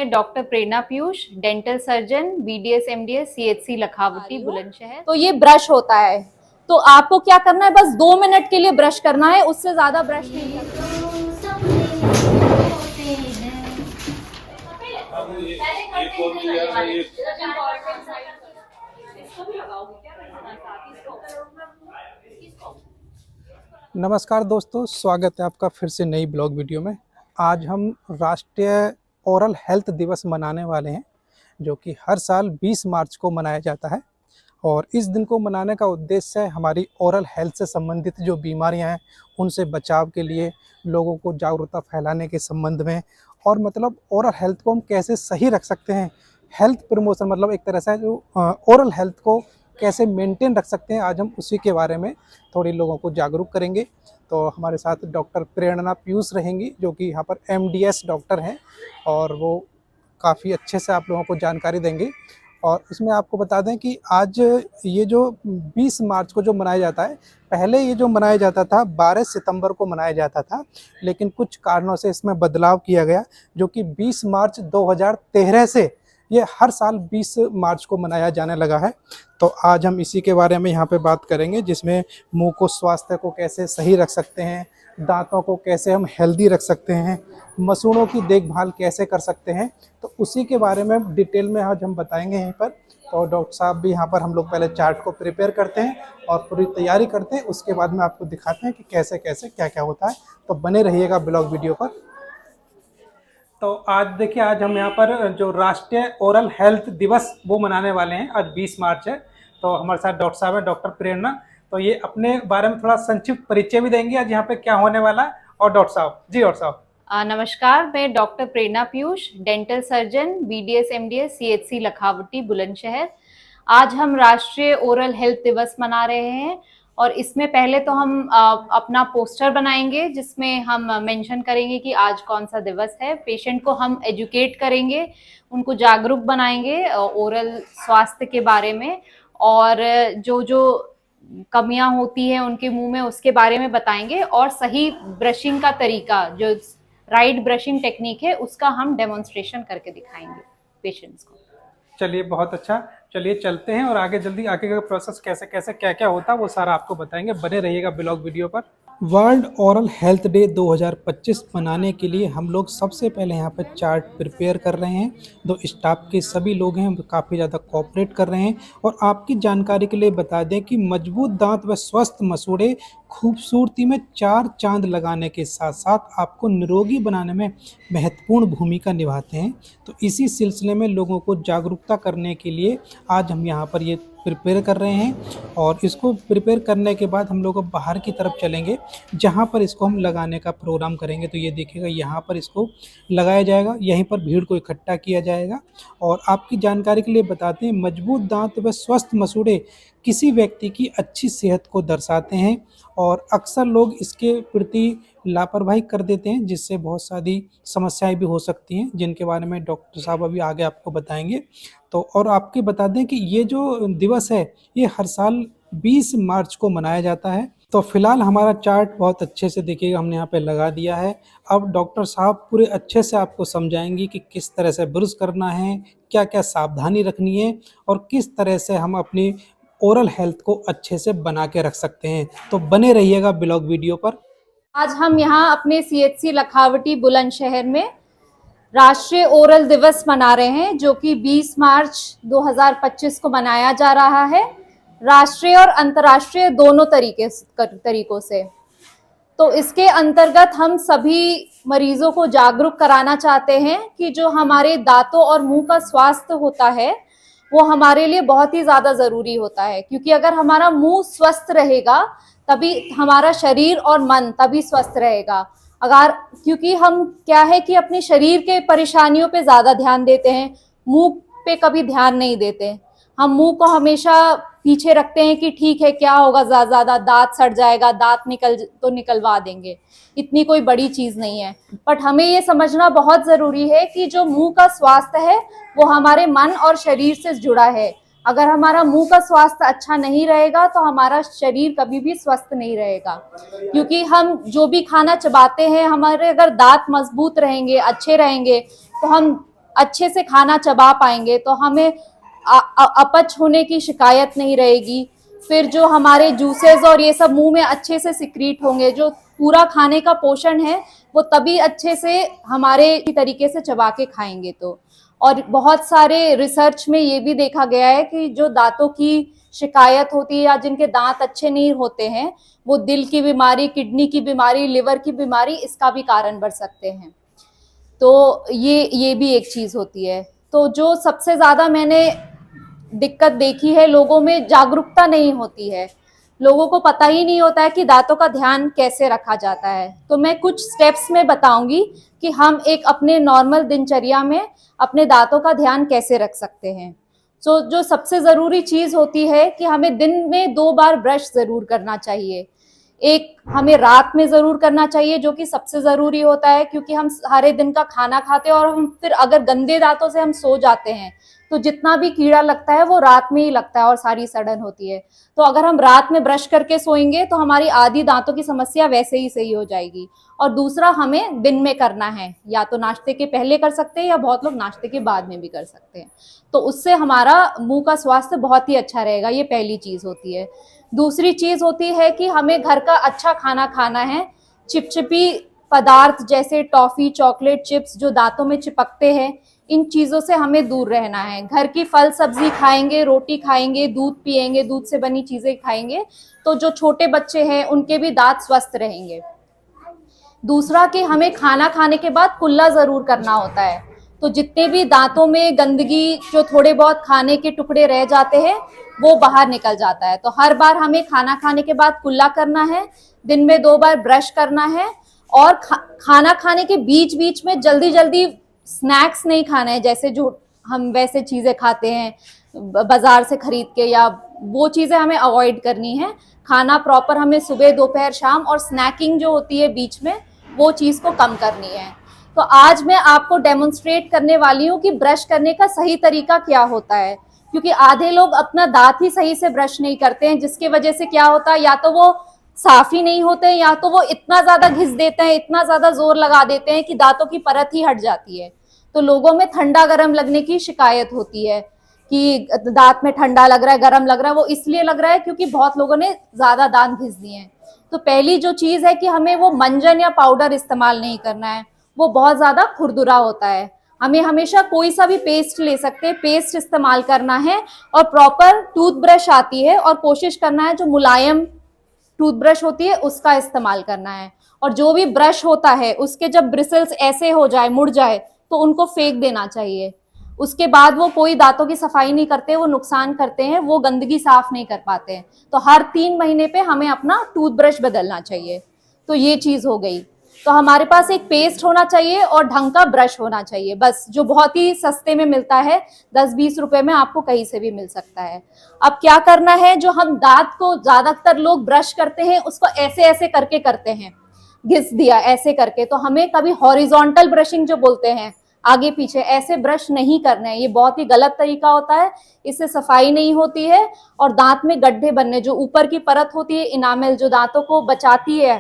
Doctor Prerna Piyush, dental surgeon, BDS MDS, CHC Lakhaoti Bulandshahr. तो ये brush होता है, तो आपको क्या करना है, बस 2 मिनट के लिए ब्रश करना है, उससे ज्यादा ब्रश नहीं करना। नमस्कार दोस्तों, स्वागत है आपका फिर से नई ब्लॉग वीडियो में। आज हम राष्ट्रीय ओरल हेल्थ दिवस मनाने वाले हैं, जो कि हर साल 20 मार्च को मनाया जाता है। और इस दिन को मनाने का उद्देश्य है हमारी ओरल हेल्थ से संबंधित जो बीमारियां हैं उनसे बचाव के लिए, लोगों को जागरूकता फैलाने के संबंध में, और मतलब ओरल हेल्थ को हम कैसे सही रख सकते हैं, हेल्थ प्रमोशन मतलब एक तरह से जो ओरल हेल्थ को कैसे मेंटेन रख सकते हैं, आज हम उसी के बारे में थोड़ी लोगों को जागरूक करेंगे। तो हमारे साथ डॉक्टर प्रेरणा पीयूष रहेंगी, जो कि यहाँ पर एमडीएस डॉक्टर हैं, और वो काफ़ी अच्छे से आप लोगों को जानकारी देंगे। और इसमें आपको बता दें कि आज ये जो 20 मार्च को जो मनाया जाता है, पहले ये जो मनाया जाता था 12 सितंबर को मनाया जाता था, लेकिन कुछ कारणों से इसमें बदलाव किया गया, जो कि 20 मार्च 2013 से ये हर साल 20 मार्च को मनाया जाने लगा है। तो आज हम इसी के बारे में यहाँ पे बात करेंगे, जिसमें मुंह को स्वास्थ्य को कैसे सही रख सकते हैं, दांतों को कैसे हम हेल्दी रख सकते हैं, मसूड़ों की देखभाल कैसे कर सकते हैं। तो उसी के बारे में डिटेल में आज हम बताएंगे यहीं पर। तो डॉक्टर साहब भी यहाँ पर, हम लोग पहले चार्ट को प्रिपेयर करते हैं और पूरी तैयारी करते हैं, उसके बाद में आपको दिखाते हैं कि कैसे कैसे क्या क्या होता है। तो बने रहिएगा ब्लॉग वीडियो पर। तो आज देखिए, आज हम यहाँ पर जो राष्ट्रीय ओरल हेल्थ दिवस वो मनाने वाले हैं। आज 20 मार्च है। तो हमारे साथ डॉक्टर साहब हैं, डॉक्टर प्रेरणा। तो ये अपने बारे में थोड़ा संक्षिप्त परिचय भी देंगे आज यहाँ पे क्या होने वाला है। और डॉक्टर साहब जी, डॉक्टर साहब नमस्कार, मैं doctor Prerna Piyush, dental surgeon, BDS MDS, CHC Lakhaoti Bulandshahr. आज हम राष्ट्रीय ओरल हेल्थ दिवस मना रहे हैं, और इसमें पहले तो हम अपना पोस्टर बनाएंगे, जिसमें हम मेंशन करेंगे कि आज कौन सा दिवस है। पेशेंट को हम एजुकेट करेंगे, उनको जागरूक बनाएंगे ओरल स्वास्थ्य के बारे में, और जो जो कमियां होती हैं उनके मुंह में उसके बारे में बताएंगे, और सही ब्रशिंग का तरीका, जो राइट ब्रशिंग टेक्निक है, उसका हम डेमोन्स्ट्रेशन करके दिखाएंगे पेशेंट्स को। चलिए, बहुत अच्छा। चलिए चलते हैं और आगे जल्दी आगे का प्रोसेस कैसे कैसे क्या क्या होता है वो सारा आपको बताएंगे। बने रहिएगा ब्लॉग वीडियो पर। वर्ल्ड ओरल हेल्थ डे 2025 मनाने के लिए हम लोग सबसे पहले यहाँ पर चार्ट प्रिपेयर कर रहे हैं। दो स्टाफ के सभी लोग हैं, काफ़ी ज़्यादा कोऑपरेट कर रहे हैं। और आपकी जानकारी के लिए बता दें कि मजबूत दांत व स्वस्थ मसूड़े खूबसूरती में 4 चांद लगाने के साथ साथ आपको निरोगी बनाने में महत्वपूर्ण भूमिका निभाते हैं। तो इसी सिलसिले में लोगों को जागरूकता करने के लिए आज हम यहाँ पर ये प्रिपेयर कर रहे हैं। और इसको प्रिपेयर करने के बाद हम लोग बाहर की तरफ चलेंगे, जहाँ पर इसको हम लगाने का प्रोग्राम करेंगे। तो ये देखिएगा, यहाँ पर इसको लगाया जाएगा, यहीं पर भीड़ को इकट्ठा किया जाएगा। और आपकी जानकारी के लिए बताते हैं, मजबूत दांत व स्वस्थ मसूड़े किसी व्यक्ति की अच्छी सेहत को दर्शाते हैं, और अक्सर लोग इसके प्रति लापरवाही कर देते हैं, जिससे बहुत सारी समस्याएं भी हो सकती हैं, जिनके बारे में डॉक्टर साहब अभी आगे आपको बताएंगे। तो और आपके बता दें कि ये जो दिवस है ये हर साल 20 मार्च को मनाया जाता है। तो फिलहाल हमारा चार्ट बहुत अच्छे से देखिएगा, हमने यहाँ पे लगा दिया है। अब डॉक्टर साहब पूरे अच्छे से आपको समझाएंगी कि किस तरह से ब्रश करना है, क्या क्या सावधानी रखनी है, और किस तरह से हम अपनी ओरल हेल्थ को अच्छे से बना के रख सकते हैं। तो बने रहिएगा ब्लॉग वीडियो पर। आज हम यहाँ अपने सीएचसी लखावटी बुलंदशहर में राष्ट्रीय ओरल दिवस मना रहे हैं, जो कि 20 मार्च 2025 को मनाया जा रहा है, राष्ट्रीय और अंतर्राष्ट्रीय दोनों तरीकों से। तो इसके अंतर्गत हम सभी मरीजों को जागरूक कराना चाहते हैं कि जो हमारे दांतों और मुंह का स्वास्थ्य होता है वो हमारे लिए बहुत ही ज्यादा जरूरी होता है, क्योंकि अगर हमारा मुंह स्वस्थ रहेगा तभी हमारा शरीर और मन तभी स्वस्थ रहेगा। अगर क्योंकि हम क्या है कि अपने शरीर के परेशानियों पे ज्यादा ध्यान देते हैं, मुंह पे कभी ध्यान नहीं देते। हम मुंह को हमेशा पीछे रखते हैं कि ठीक है, क्या होगा, ज्यादा दांत सड़ जाएगा, दांत निकलवा देंगे, इतनी कोई बड़ी चीज नहीं है। बट हमें ये समझना बहुत जरूरी है कि जो मुंह का स्वास्थ्य है वो हमारे मन और शरीर से जुड़ा है। अगर हमारा मुंह का स्वास्थ्य अच्छा नहीं रहेगा तो हमारा शरीर कभी भी स्वस्थ नहीं रहेगा, क्योंकि हम जो भी खाना चबाते हैं, हमारे अगर दांत मजबूत रहेंगे, अच्छे रहेंगे, तो हम अच्छे से खाना चबा पाएंगे, तो हमें अपच होने की शिकायत नहीं रहेगी। फिर जो हमारे जूसेस और ये सब मुंह में अच्छे से सिक्रीट होंगे, जो पूरा खाने का पोषण है वो तभी अच्छे से हमारे तरीके से चबा के खाएंगे। तो और बहुत सारे रिसर्च में ये भी देखा गया है कि जो दांतों की शिकायत होती है या जिनके दांत अच्छे नहीं होते हैं, वो दिल की बीमारी, किडनी की बीमारी, लिवर की बीमारी, इसका भी कारण बन सकते हैं। तो ये भी एक चीज होती है। तो जो सबसे ज्यादा मैंने दिक्कत देखी है, लोगों में जागरूकता नहीं होती है, लोगों को पता ही नहीं होता है कि दांतों का ध्यान कैसे रखा जाता है। तो मैं कुछ स्टेप्स में बताऊंगी कि हम एक अपने नॉर्मल दिनचर्या में अपने दांतों का ध्यान कैसे रख सकते हैं। तो जो सबसे जरूरी चीज होती है कि हमें दिन में 2 बार ब्रश जरूर करना चाहिए। एक हमें रात में जरूर करना चाहिए, जो कि सबसे जरूरी होता है, क्योंकि हम सारे दिन का खाना खाते हैं और हम फिर अगर गंदे दांतों से हम सो जाते हैं तो जितना भी कीड़ा लगता है वो रात में ही लगता है और सारी सड़न होती है। तो अगर हम रात में ब्रश करके सोएंगे तो हमारी आधी दांतों की समस्या वैसे ही सही हो जाएगी। और दूसरा, हमें दिन में करना है, या तो नाश्ते के पहले कर सकते हैं या बहुत लोग नाश्ते के बाद में भी कर सकते हैं। तो उससे हमारा मुंह का स्वास्थ्य बहुत ही अच्छा रहेगा। ये पहली चीज होती है। दूसरी चीज होती है कि हमें घर का अच्छा खाना खाना है। चिपचिपी पदार्थ जैसे टॉफी, चॉकलेट, चिप्स जो दांतों में चिपकते हैं, इन चीजों से हमें दूर रहना है। घर की फल सब्जी खाएंगे, रोटी खाएंगे, दूध पिएंगे, दूध से बनी चीजें खाएंगे, तो जो छोटे बच्चे हैं उनके भी दांत स्वस्थ रहेंगे। दूसरा कि हमें खाना खाने के बाद कुल्ला जरूर करना होता है। तो जितने भी दांतों में गंदगी, जो थोड़े बहुत खाने के टुकड़े रह जाते हैं, वो बाहर निकल जाता है। तो हर बार हमें खाना खाने के बाद कुल्ला करना है, दिन में 2 बार ब्रश करना है, और खाना खाने के बीच बीच में जल्दी जल्दी स्नैक्स नहीं खाना है, जैसे जो हम वैसे चीजें खाते हैं बाजार से खरीद के, या वो चीजें हमें अवॉइड करनी है। खाना प्रॉपर हमें सुबह, दोपहर, शाम, और स्नैकिंग जो होती है बीच में, वो चीज को कम करनी है। तो आज मैं आपको डेमोन्स्ट्रेट करने वाली हूँ कि ब्रश करने का सही तरीका क्या होता है, क्योंकि आधे लोग अपना दांत ही सही से ब्रश नहीं करते हैं, जिसकी वजह से क्या होता है, या तो वो साफ ही नहीं होते हैं, या तो वो इतना ज्यादा घिस देते हैं, इतना ज्यादा जोर लगा देते हैं कि दांतों की परत ही हट जाती है। तो लोगों में ठंडा गरम लगने की शिकायत होती है कि दांत में ठंडा लग रहा है, गरम लग रहा है। वो इसलिए लग रहा है क्योंकि बहुत लोगों ने ज्यादा दांत घिस दिए हैं। तो पहली जो चीज है कि हमें वो मंजन या पाउडर इस्तेमाल नहीं करना है, वो बहुत ज्यादा खुरदुरा होता है। हमें हमेशा कोई सा भी पेस्ट ले सकते हैं, पेस्ट इस्तेमाल करना है, और प्रॉपर टूथब्रश आती है, और कोशिश करना है जो मुलायम टूथब्रश होती है उसका इस्तेमाल करना है। और जो भी ब्रश होता है उसके जब ब्रिसल्स ऐसे हो जाए, मुड़ जाए, तो उनको फेंक देना चाहिए। उसके बाद वो कोई दांतों की सफाई नहीं करते, वो नुकसान करते हैं, वो गंदगी साफ नहीं कर पाते हैं। तो हर 3 महीने पे हमें अपना टूथब्रश बदलना चाहिए। तो ये चीज हो गई। तो हमारे पास एक पेस्ट होना चाहिए और ढंग का ब्रश होना चाहिए, बस, जो बहुत ही सस्ते में मिलता है, 10-20 रुपए में आपको कहीं से भी मिल सकता है। अब क्या करना है, जो हम दांत को ज्यादातर लोग ब्रश करते हैं उसको ऐसे ऐसे करके करते हैं, घिस दिया ऐसे करके। तो हमें कभी हॉरिजॉन्टल ब्रशिंग जो बोलते हैं, आगे पीछे ऐसे ब्रश नहीं करने हैं। ये बहुत ही गलत तरीका होता है, इससे सफाई नहीं होती है और दांत में गड्ढे बनने, जो ऊपर की परत होती है इनामेल, जो दांतों को बचाती है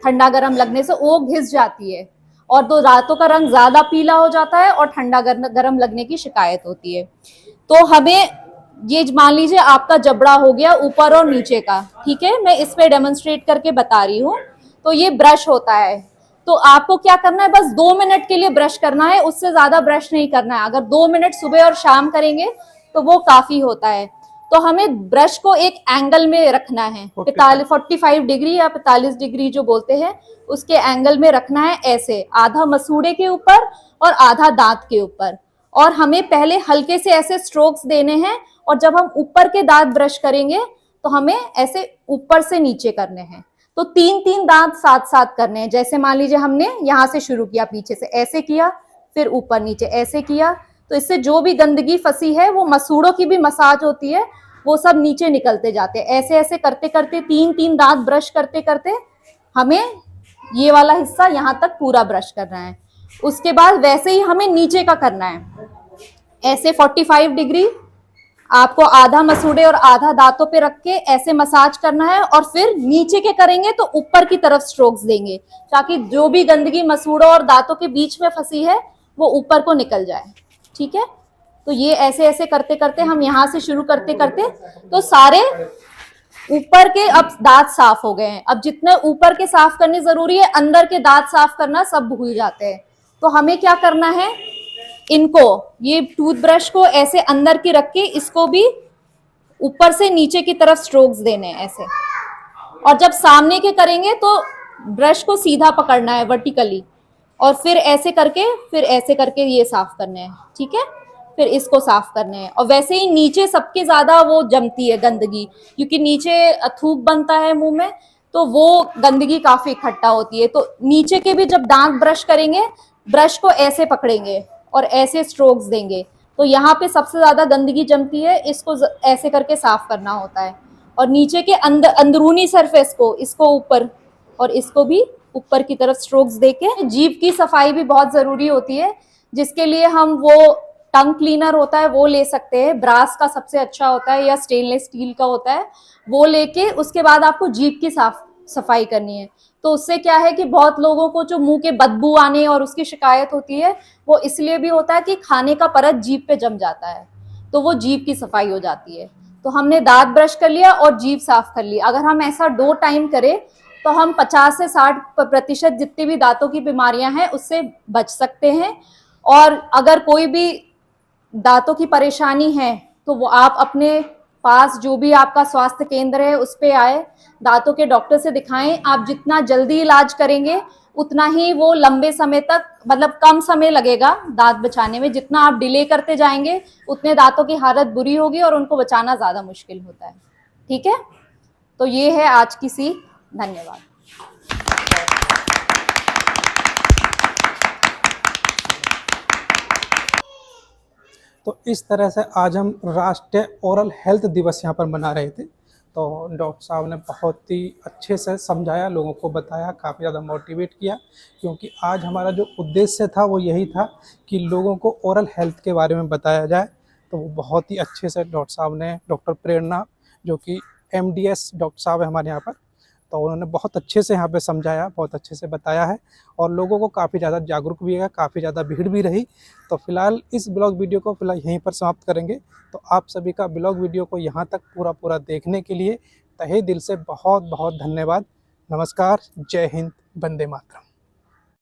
ठंडा गरम लगने से, वो घिस जाती है और तो दांतों का रंग ज्यादा पीला हो जाता है और ठंडा गरम लगने की शिकायत होती है। तो हमें ये मान लीजिए आपका जबड़ा हो गया ऊपर और नीचे का, ठीक है, मैं इस पे डेमोन्स्ट्रेट करके बता रही हूँ। तो ये ब्रश होता है। तो आपको क्या करना है, बस 2 मिनट के लिए ब्रश करना है, उससे ज्यादा ब्रश नहीं करना है। अगर 2 मिनट सुबह और शाम करेंगे तो वो काफी होता है। तो हमें ब्रश को एक एंगल में रखना है, 45 डिग्री या 45 डिग्री जो बोलते हैं, उसके एंगल में रखना है, ऐसे आधा मसूड़े के ऊपर और आधा दांत के ऊपर। और हमें पहले हल्के से ऐसे स्ट्रोक्स देने हैं, और जब हम ऊपर के दांत ब्रश करेंगे तो हमें ऐसे ऊपर से नीचे करने हैं। तो 3-3 दांत साथ साथ करने हैं। जैसे मान लीजिए हमने यहाँ से शुरू किया, पीछे से ऐसे किया, फिर ऊपर नीचे ऐसे किया, तो इससे जो भी गंदगी फंसी है, वो मसूड़ों की भी मसाज होती है, वो सब नीचे निकलते जाते हैं। ऐसे ऐसे करते करते 3-3 दांत ब्रश करते करते हमें ये वाला हिस्सा यहाँ तक पूरा ब्रश करना है। उसके बाद वैसे ही हमें नीचे का करना है, ऐसे 45 डिग्री आपको आधा मसूड़े और आधा दांतों पे रख के ऐसे मसाज करना है, और फिर नीचे के करेंगे तो ऊपर की तरफ स्ट्रोक्स देंगे, ताकि जो भी गंदगी मसूड़ों और दांतों के बीच में फंसी है वो ऊपर को निकल जाए। ठीक है। तो ये ऐसे ऐसे करते करते हम यहाँ से शुरू करते करते तो सारे ऊपर के अब दांत साफ हो गए हैं। अब जितने ऊपर के साफ करने जरूरी है, अंदर के दांत साफ करना सब भूल जाते हैं। तो हमें क्या करना है, इनको ये टूथब्रश को ऐसे अंदर की रख के इसको भी ऊपर से नीचे की तरफ स्ट्रोक्स देने हैं ऐसे। और जब सामने के करेंगे तो ब्रश को सीधा पकड़ना है वर्टिकली, और फिर ऐसे करके ये साफ करने हैं, ठीक है। फिर इसको साफ करने हैं। और वैसे ही नीचे सबके ज्यादा वो जमती है गंदगी, क्योंकि नीचे थूक बनता है मुंह में, तो वो गंदगी काफी इकट्ठा होती है। तो नीचे के भी जब दांत ब्रश करेंगे, ब्रश को ऐसे पकड़ेंगे और ऐसे स्ट्रोक्स देंगे, तो यहाँ पे सबसे ज्यादा गंदगी जमती है, इसको ऐसे करके साफ करना होता है। और नीचे के अंदरूनी सरफेस को, इसको ऊपर और इसको भी ऊपर की तरफ स्ट्रोक्स देके। जीभ की सफाई भी बहुत जरूरी होती है, जिसके लिए हम वो टंग क्लीनर होता है वो ले सकते हैं। ब्रास का सबसे अच्छा होता है या स्टेनलेस स्टील का होता है, वो लेके उसके बाद आपको जीभ की सफाई करनी है। तो उससे क्या है कि बहुत लोगों को जो मुंह के बदबू आने और उसकी शिकायत होती है, वो इसलिए भी होता है कि खाने का परत जीभ पे जम जाता है, तो वो जीभ की सफाई हो जाती है। तो हमने दांत ब्रश कर लिया और जीभ साफ कर ली। अगर हम ऐसा 2 टाइम करें तो हम 50 से 60% जितनी भी दांतों की बीमारियां हैं उससे बच सकते हैं। और अगर कोई भी दांतों की परेशानी है तो वो आप अपने पास जो भी आपका स्वास्थ्य केंद्र है उस पे आए, दांतों के डॉक्टर से दिखाएं। आप जितना जल्दी इलाज करेंगे उतना ही वो लंबे समय तक, मतलब कम समय लगेगा दांत बचाने में। जितना आप डिले करते जाएंगे उतने दांतों की हालत बुरी होगी और उनको बचाना ज्यादा मुश्किल होता है, ठीक है। तो ये है आज की सीख। धन्यवाद। तो इस तरह से आज हम राष्ट्रीय ओरल हेल्थ दिवस यहाँ पर मना रहे थे। तो डॉक्टर साहब ने बहुत ही अच्छे से समझाया, लोगों को बताया, काफ़ी ज़्यादा मोटिवेट किया, क्योंकि आज हमारा जो उद्देश्य था वो यही था कि लोगों को ओरल हेल्थ के बारे में बताया जाए। तो वो बहुत ही अच्छे से डॉक्टर साहब ने, डॉक्टर प्रेरणा जो कि MDS डॉक्टर साहब है हमारे यहाँ पर, तो उन्होंने बहुत अच्छे से यहाँ पे समझाया, बहुत अच्छे से बताया है और लोगों को काफ़ी ज़्यादा जागरूक भी है, काफ़ी ज़्यादा भीड़ भी रही। तो फिलहाल इस ब्लॉग वीडियो को फिलहाल यहीं पर समाप्त करेंगे। तो आप सभी का ब्लॉग वीडियो को यहाँ तक पूरा देखने के लिए तहे दिल से बहुत बहुत धन्यवाद। नमस्कार, जय हिंद, वंदे मातरम।